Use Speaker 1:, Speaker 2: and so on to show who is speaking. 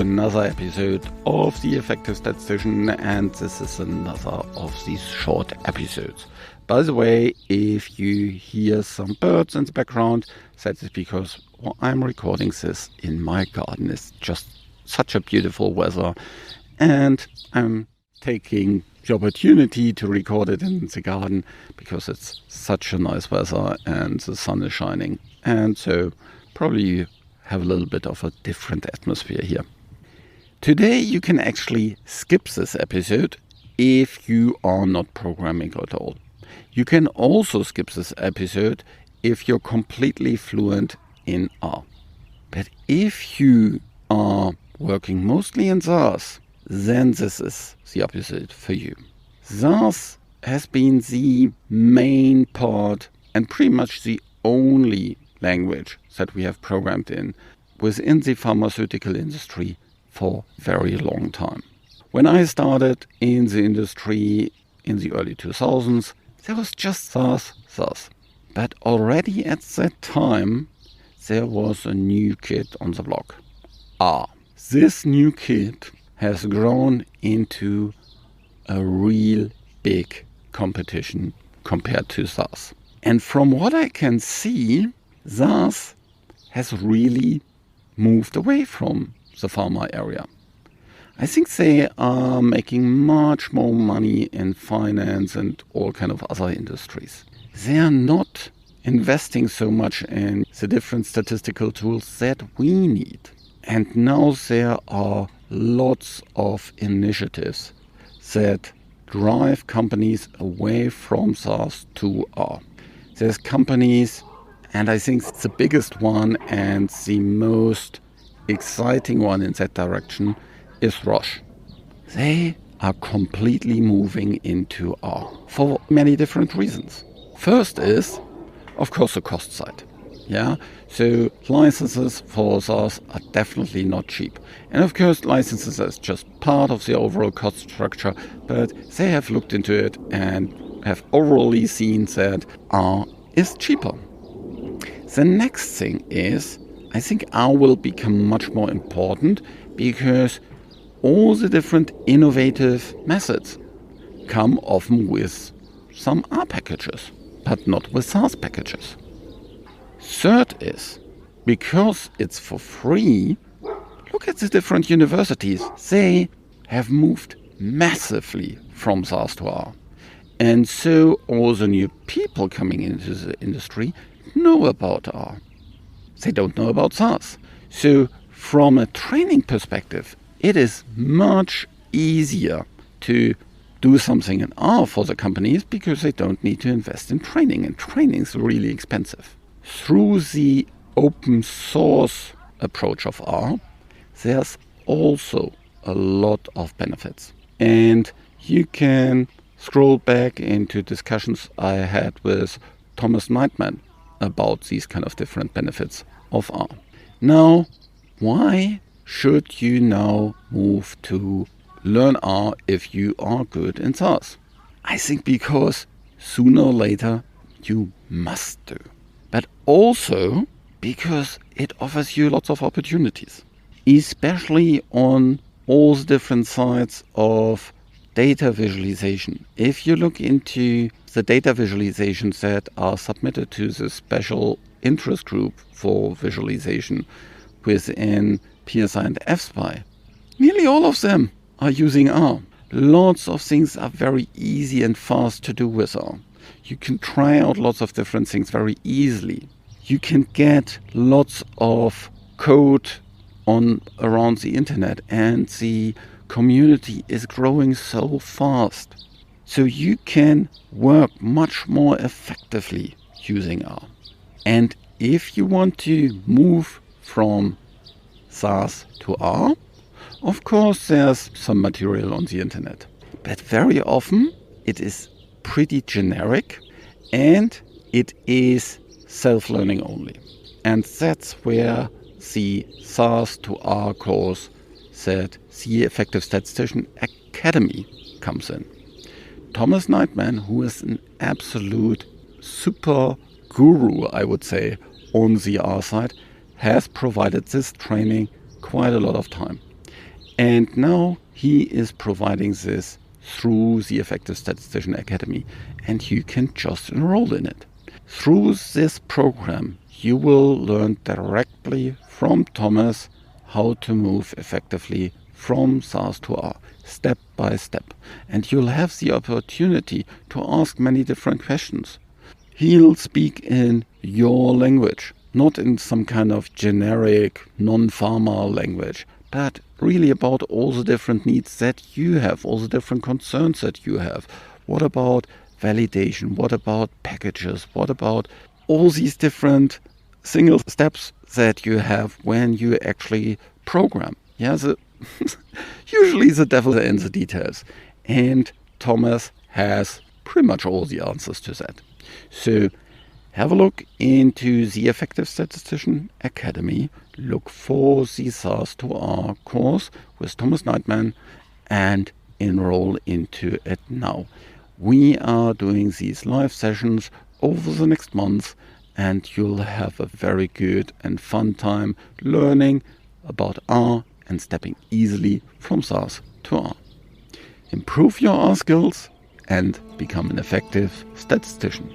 Speaker 1: another episode of the Effective Statistician, and this is another of these short episodes. By the way, if you hear some birds in the background, that is because I'm recording this in my garden. It's just such a beautiful weather, and I'm taking the opportunity to record it in the garden because it's such a nice weather and the sun is shining, and so probably you have a little bit of a different atmosphere here. Today you can actually skip this episode if you are not programming at all. You can also skip this episode if you're completely fluent in R. But if you are working mostly in SAS, then this is the episode for you. SAS has been the main part and pretty much the only language that we have programmed in within the pharmaceutical industry for a very long time. When I started in the industry in the early 2000s, there was just SAS. But already at that time, there was a new kid on the block, R. This new kid has grown into a real big competition compared to SAS. And from what I can see, SAS has really moved away from the pharma area. I think they are making much more money in finance and all kind of other industries. They are not investing so much in the different statistical tools that we need. And now there are lots of initiatives that drive companies away from SAS to R. There's companies, and I think the biggest one and the most exciting one in that direction is Roche. They are completely moving into R for many different reasons. First is, of course, the cost side. So licenses for SAS are definitely not cheap. And of course, licenses is just part of the overall cost structure, but they have looked into it and have overall seen that R is cheaper. The next thing is, I think R will become much more important because all the different innovative methods come often with some R packages, but not with SAS packages. Third is, because it's for free, look at the different universities. They have moved massively from SAS to R. And so all the new people coming into the industry know about R. They don't know about SAS. So from a training perspective, it is much easier to do something in R for the companies because they don't need to invest in training, and training is really expensive. Through the open source approach of R, there's also a lot of benefits. And you can scroll back into discussions I had with Thomas Neitman about these kind of different benefits of R. Now, why should you now move to learn R if you are good in SAS? I think because sooner or later you must do. But also because it offers you lots of opportunities, especially on all the different sides of data visualization. If you look into the data visualizations that are submitted to the special interest group for visualization within PSI and FSPI, nearly all of them are using R. Lots of things are very easy and fast to do with R. You can try out lots of different things very easily. You can get lots of code on around the internet, and the community is growing so fast. So you can work much more effectively using R. And if you want to move from SAS to R, of course there's some material on the internet. But very often it is pretty generic and it is self-learning only. And that's where the SAS to R course that the Effective Statistician Academy comes in. Thomas Neitman, who is an absolute super guru, I would say, on the R side, has provided this training quite a lot of time. And now he is providing this through the Effective Statistician Academy, and you can just enroll in it. Through this program, you will learn directly from Thomas how to move effectively from SAS to R, step by step. And you'll have the opportunity to ask many different questions. He'll speak in your language, not in some kind of generic non-pharma language, but really about all the different needs that you have, all the different concerns that you have. What about validation? What about packages? What about all these different single steps that you have when you actually program? Yeah, usually the devil is in the details. And Thomas has pretty much all the answers to that. So have a look into the Effective Statistician Academy. Look for the SAS to R course with Thomas Nightman and enroll into it now. We are doing these live sessions over the next month, and you'll have a very good and fun time learning about R and stepping easily from SAS to R. Improve your R skills and become an effective statistician.